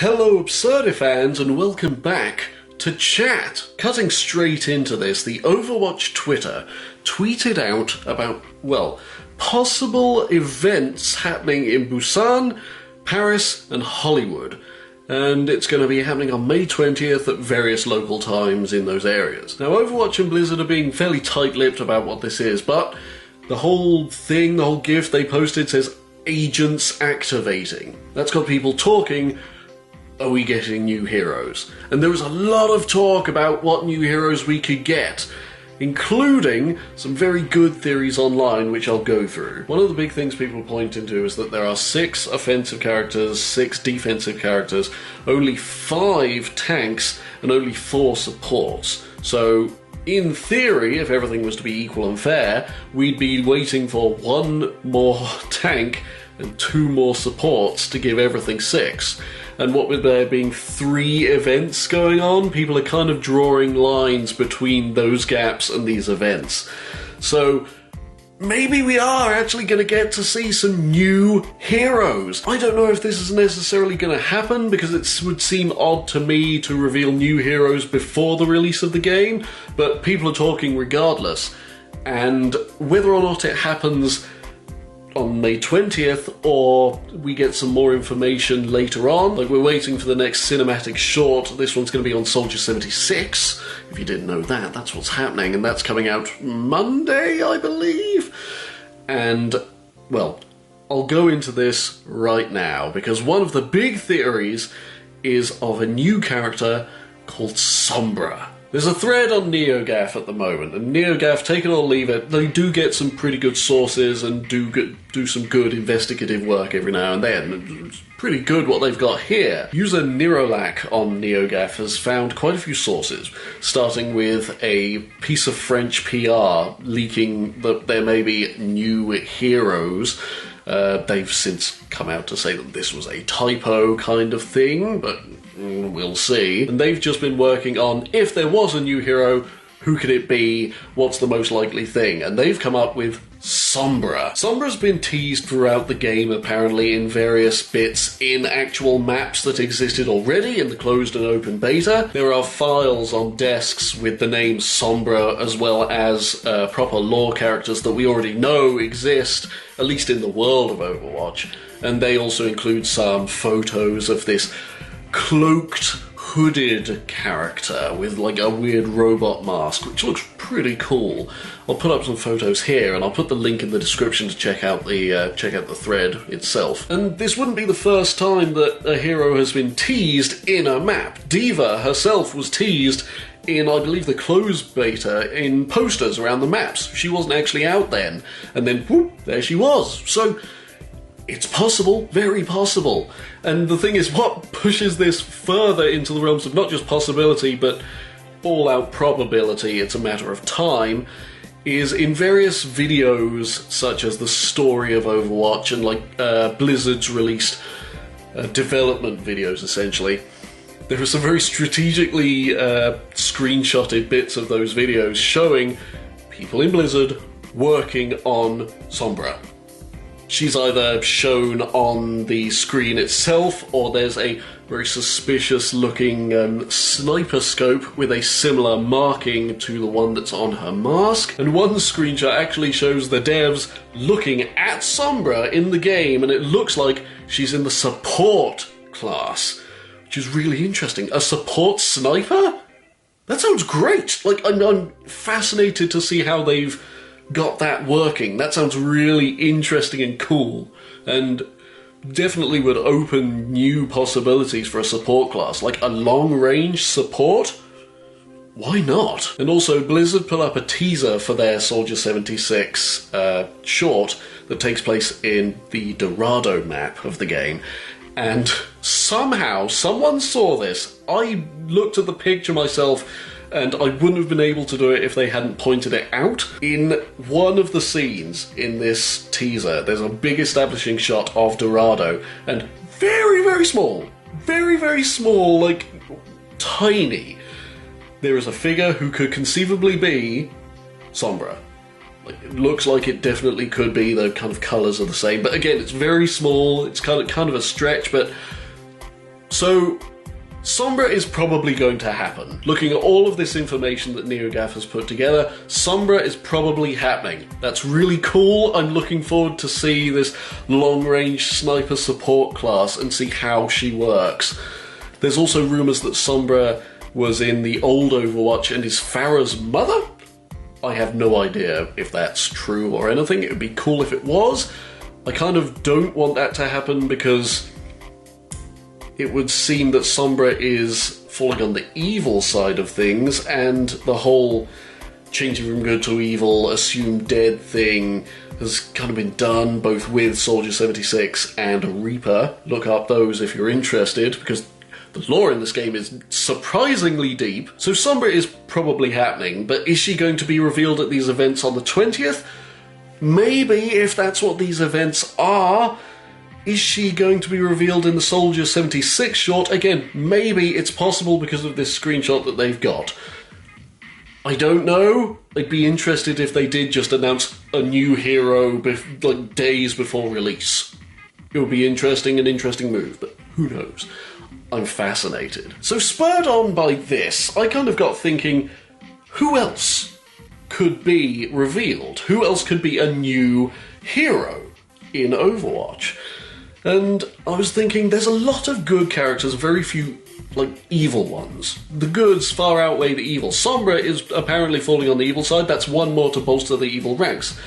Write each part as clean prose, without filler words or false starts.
Hello Absurdisan and welcome back to chat. Cutting straight into this, the Overwatch Twitter tweeted out about, well, possible events happening in Busan, Paris and Hollywood. And it's going to be happening on May 20th at various local times in those areas. Now Overwatch and Blizzard are being fairly tight-lipped about what this is, but the whole thing, the whole GIF they posted says agents activating. That's got people talking. Are we getting new heroes? And there was a lot of talk about what new heroes we could get, including some very good theories online, which I'll go through. One of the big things people are pointing to is that there are 6 offensive characters, 6 defensive characters, only 5 tanks, and only 4 supports. So, in theory, if everything was to be equal and fair, we'd be waiting for 1 more tank and 2 more supports to give everything 6. And what with there being 3 events going on, people are kind of drawing lines between those gaps and these events. So maybe we are actually going to get to see some new heroes. I don't know if this is necessarily going to happen, because it would seem odd to me to reveal new heroes before the release of the game, but people are talking regardless. And whether or not it happens on May 20th, or we get some more information later on. Like, we're waiting for the next cinematic short. This one's going to be on Soldier-76. If you didn't know that, that's what's happening, and that's coming out Monday, I believe. And, well, I'll go into this right now, because one of the big theories is of a new character called Sombra. There's a thread on NeoGAF at the moment, and NeoGAF, take it or leave it, they do get some pretty good sources and do some good investigative work every now and then. It's pretty good what they've got here. User Nirolak on NeoGAF has found quite a few sources, starting with a piece of French PR leaking that there may be new heroes. They've since come out to say that this was a typo kind of thing, but we'll see. And they've just been working on, if there was a new hero, who could it be? What's the most likely thing? And they've come up with Sombra. Sombra's been teased throughout the game, apparently, in various bits in actual maps that existed already in the closed and open beta. There are files on desks with the name Sombra, as well as proper lore characters that we already know exist, at least in the world of Overwatch. And they also include some photos of this cloaked, hooded character with like a weird robot mask, which looks pretty cool. I'll put up some photos here, and I'll put the link in the description to check out the thread itself. And this wouldn't be the first time that a hero has been teased in a map. D.Va herself was teased in, I believe, the closed beta in posters around the maps. She wasn't actually out then, and then whoop, there she was. So it's possible, very possible. And the thing is, what pushes this further into the realms of not just possibility, but all-out probability, it's a matter of time, is in various videos, such as the story of Overwatch and like Blizzard's released development videos, essentially. There are some very strategically screenshotted bits of those videos showing people in Blizzard working on Sombra. She's either shown on the screen itself, or there's a very suspicious-looking sniper scope with a similar marking to the one that's on her mask. And one screenshot actually shows the devs looking at Sombra in the game, and it looks like she's in the support class, which is really interesting. A support sniper? That sounds great! Like, I'm fascinated to see how they've got that working. That sounds really interesting and cool, and definitely would open new possibilities for a support class, like a long-range support. Why not? And also, Blizzard put up a teaser for their Soldier-76 short that takes place in the Dorado map of the game, and somehow someone saw this. I looked at the picture myself, and I wouldn't have been able to do it if they hadn't pointed it out. In one of the scenes in this teaser, there's a big establishing shot of Dorado, and very, very small, like, tiny, there is a figure who could conceivably be Sombra. Like, it looks like it definitely could be, the kind of colours are the same, but again, it's very small, it's kind of a stretch, but So, Sombra is probably going to happen. Looking at all of this information that NeoGAF has put together, Sombra is probably happening. That's really cool. I'm looking forward to see this long-range sniper support class and see how she works. There's also rumours that Sombra was in the old Overwatch and is Pharah's mother? I have no idea if that's true or anything. It would be cool if it was. I kind of don't want that to happen because it would seem that Sombra is falling on the evil side of things, and the whole changing from good to evil, assumed dead thing has kind of been done both with Soldier76 and Reaper. Look up those if you're interested, because the lore in this game is surprisingly deep. So Sombra is probably happening, but is she going to be revealed at these events on the 20th? Maybe, if that's what these events are. Is she going to be revealed in the Soldier 76 short? Again, maybe it's possible because of this screenshot that they've got. I don't know. I'd be interested if they did just announce a new hero like days before release. It would be an interesting move, but who knows? I'm fascinated. So spurred on by this, I kind of got thinking, who else could be revealed? Who else could be a new hero in Overwatch? And I was thinking, there's a lot of good characters, very few, like, evil ones. The goods far outweigh the evil. Sombra is apparently falling on the evil side. That's one more to bolster the evil ranks.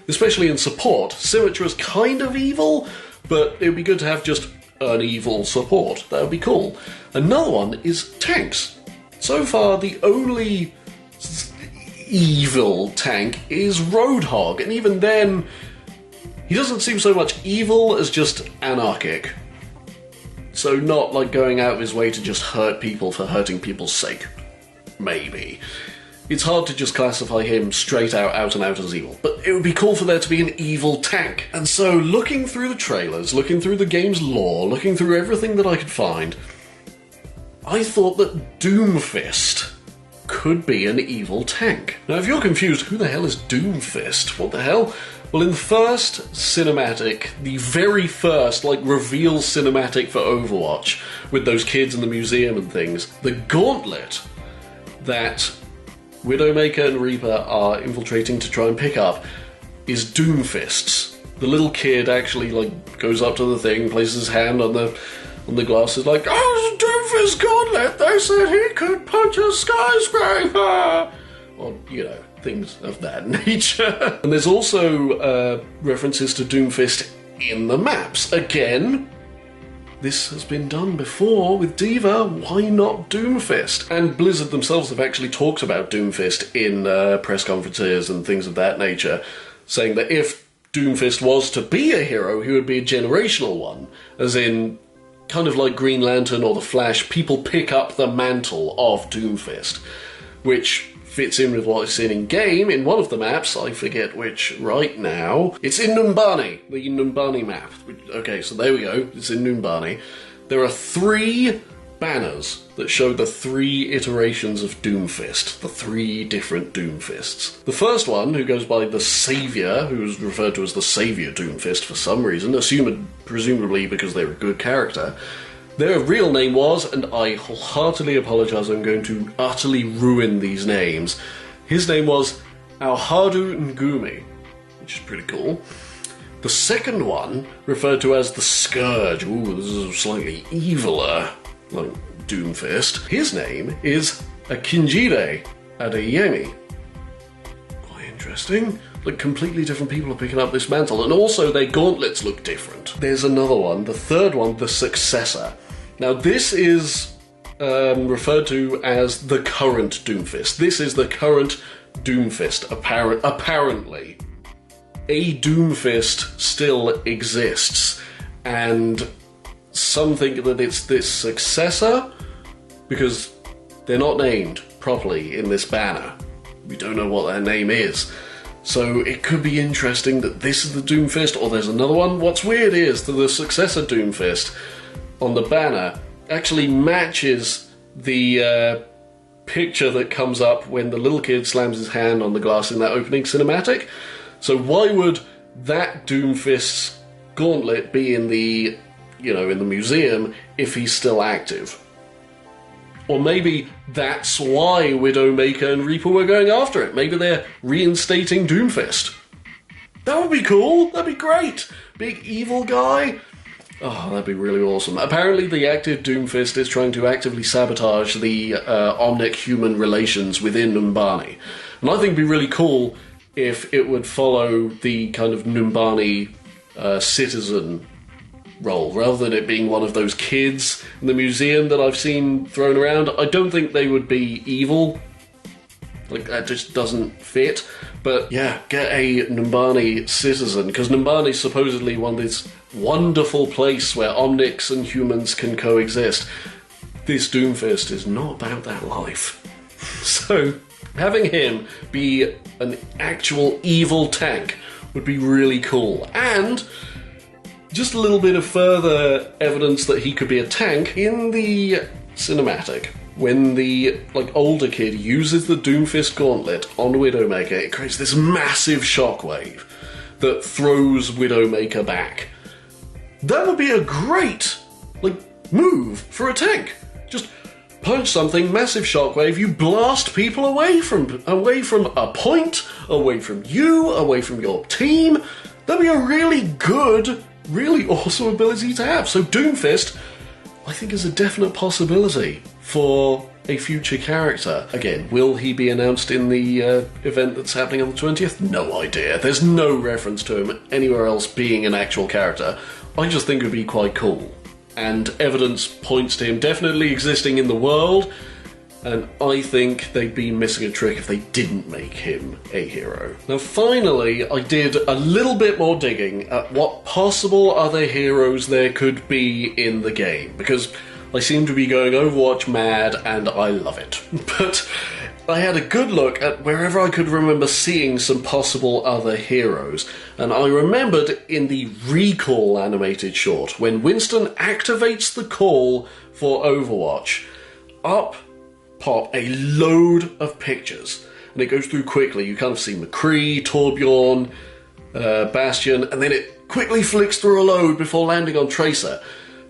Especially in support. Symmetra's kind of evil, but it would be good to have just an evil support. That would be cool. Another one is tanks. So far, the only evil tank is Roadhog, and even then, he doesn't seem so much evil as just anarchic. So not like going out of his way to just hurt people for hurting people's sake. Maybe. It's hard to just classify him straight out and out as evil. But it would be cool for there to be an evil tank. And so looking through the trailers, looking through the game's lore, looking through everything that I could find, I thought that Doomfist could be an evil tank. Now if you're confused, who the hell is Doomfist? What the hell? Well, in the first cinematic, the very first, reveal cinematic for Overwatch, with those kids in the museum and things, the gauntlet that Widowmaker and Reaper are infiltrating to try and pick up is Doomfist's. The little kid actually, goes up to the thing, places his hand on the glass, is like, "Oh, it's Doomfist's gauntlet! They said he could punch a skyscraper!" Or, things of that nature. And there's also references to Doomfist in the maps. Again, this has been done before with D.Va, why not Doomfist? And Blizzard themselves have actually talked about Doomfist in press conferences and things of that nature, saying that if Doomfist was to be a hero, he would be a generational one, as in, kind of like Green Lantern or the Flash, people pick up the mantle of Doomfist, which fits in with what I've seen in-game. In one of the maps, I forget which right now, it's in Numbani, the Numbani map. Okay, so there we go, it's in Numbani. There are 3 banners that show the 3 iterations of Doomfist, the 3 different Doomfists. The first one, who goes by the Saviour, who is referred to as the Saviour Doomfist for some reason, presumably because they're a good character. Their real name was, and I wholeheartedly apologise, I'm going to utterly ruin these names. His name was Alhadu Ngumi, which is pretty cool. The second one, referred to as the Scourge, ooh, this is slightly eviler, like Doomfist. His name is Akinjide Adeyemi. Quite interesting. Completely different people are picking up this mantle, and also their gauntlets look different. There's another one, the third one, the Successor. Now this is referred to as the current Doomfist. This is the current Doomfist, apparently. A Doomfist still exists, and some think that it's this Successor, because they're not named properly in this banner. We don't know what their name is. So it could be interesting that this is the Doomfist, or there's another one. What's weird is that the Successor Doomfist on the banner actually matches the picture that comes up when the little kid slams his hand on the glass in that opening cinematic. So why would that Doomfist's gauntlet be in the you know, in the museum if he's still active. Or maybe that's why Widowmaker and Reaper were going after it. Maybe they're reinstating Doomfist. That would be cool. That'd be great. Big evil guy. Oh, that'd be really awesome. Apparently the active Doomfist is trying to actively sabotage the Omnic-human relations within Numbani. And I think it'd be really cool if it would follow the kind of Numbani citizen role, rather than it being one of those kids in the museum that I've seen thrown around. I don't think they would be evil. Like, that just doesn't fit. But yeah, get a Numbani citizen, because Numbani's supposedly this wonderful place where Omnics and humans can coexist. This Doomfist is not about that life. So, having him be an actual evil tank would be really cool. And just a little bit of further evidence that he could be a tank in the cinematic. When the older kid uses the Doomfist gauntlet on Widowmaker, it creates this massive shockwave that throws Widowmaker back. That would be a great move for a tank. Just punch something, massive shockwave, you blast people away from a point, away from you, away from your team. That'd be a really good, really awesome ability to have. So Doomfist, I think, is a definite possibility for a future character. Again, will he be announced in the event that's happening on the 20th? No idea. There's no reference to him anywhere else being an actual character. I just think it would be quite cool. And evidence points to him definitely existing in the world, and I think they'd be missing a trick if they didn't make him a hero. Now finally, I did a little bit more digging at what possible other heroes there could be in the game, because I seem to be going Overwatch mad and I love it. But I had a good look at wherever I could remember seeing some possible other heroes, and I remembered in the Recall animated short, when Winston activates the call for Overwatch, up pop a load of pictures, and it goes through quickly. You kind of see McCree, Torbjorn, Bastion, and then it quickly flicks through a load before landing on Tracer.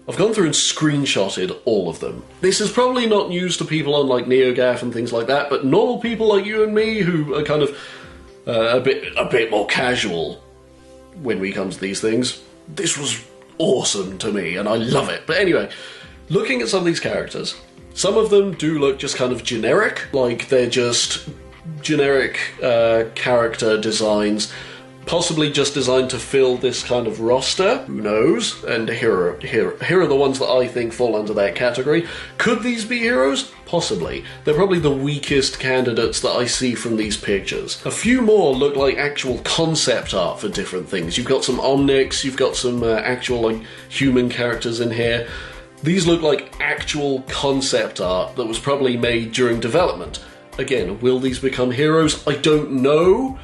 I've gone through and screenshotted all of them. This is probably not news to people on NeoGAF and things like that, but normal people like you and me who are kind of a bit more casual when we come to these things, this was awesome to me and I love it. But anyway, looking at some of these characters, some of them do look just kind of generic, like they're just generic character designs, possibly just designed to fill this kind of roster, who knows? And here are the ones that I think fall under that category. Could these be heroes? Possibly. They're probably the weakest candidates that I see from these pictures. A few more look like actual concept art for different things. You've got some Omnics, you've got some actual human characters in here. These look like actual concept art that was probably made during development. Again, will these become heroes? I don't know.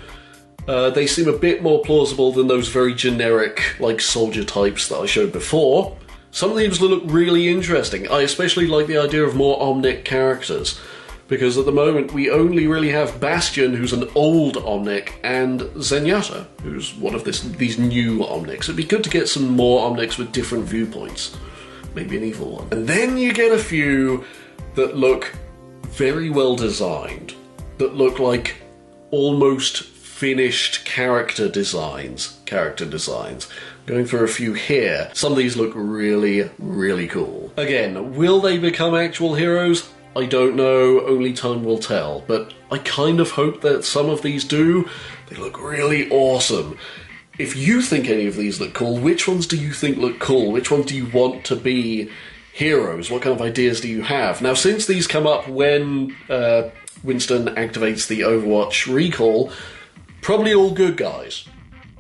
They seem a bit more plausible than those very generic, soldier types that I showed before. Some of these look really interesting. I especially like the idea of more Omnic characters, because at the moment we only really have Bastion, who's an old Omnic, and Zenyatta, who's one of these new Omnics. It'd be good to get some more Omnics with different viewpoints. Maybe an evil one. And then you get a few that look very well designed, that look like almost finished character designs. Going through a few here. Some of these look really, really cool. Again, will they become actual heroes? I don't know, only time will tell, but I kind of hope that some of these do. They look really awesome. If you think any of these look cool, which ones do you think look cool? Which ones do you want to be heroes? What kind of ideas do you have? Now, since these come up when Winston activates the Overwatch recall, probably all good guys,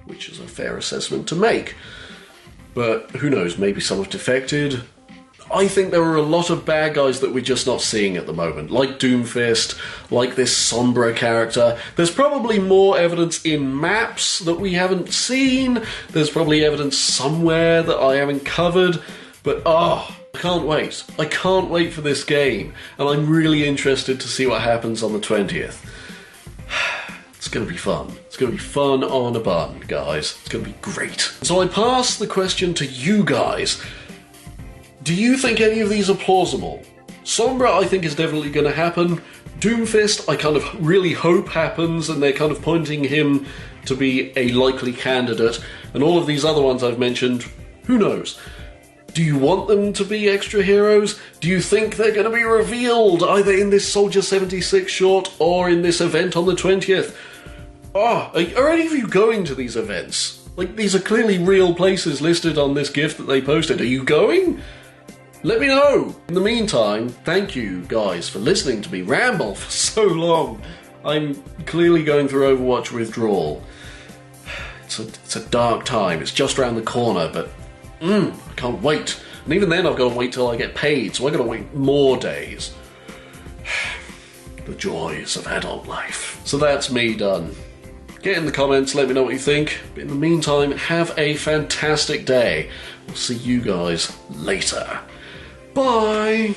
which is a fair assessment to make. But who knows, maybe some have defected. I think there are a lot of bad guys that we're just not seeing at the moment, like Doomfist, like this Sombra character. There's probably more evidence in maps that we haven't seen. There's probably evidence somewhere that I haven't covered. But I can't wait. I can't wait for this game. And I'm really interested to see what happens on the 20th. It's going to be fun. It's going to be fun on a bun, guys. It's going to be great. So I pass the question to you guys. Do you think any of these are plausible? Sombra, I think, is definitely going to happen. Doomfist, I kind of really hope happens, and they're kind of pointing him to be a likely candidate. And all of these other ones I've mentioned, who knows? Do you want them to be extra heroes? Do you think they're going to be revealed either in this Soldier 76 short or in this event on the 20th? Are any of you going to these events? Like, these are clearly real places listed on this GIF that they posted. Are you going? Let me know! In the meantime, thank you guys for listening to me ramble for so long. I'm clearly going through Overwatch withdrawal. It's a dark time, it's just around the corner, but I can't wait. And even then I've got to wait till I get paid, so I've got to wait more days. The joys of adult life. So that's me done. Get in the comments, let me know what you think. But in the meantime, have a fantastic day. We'll see you guys later. Bye!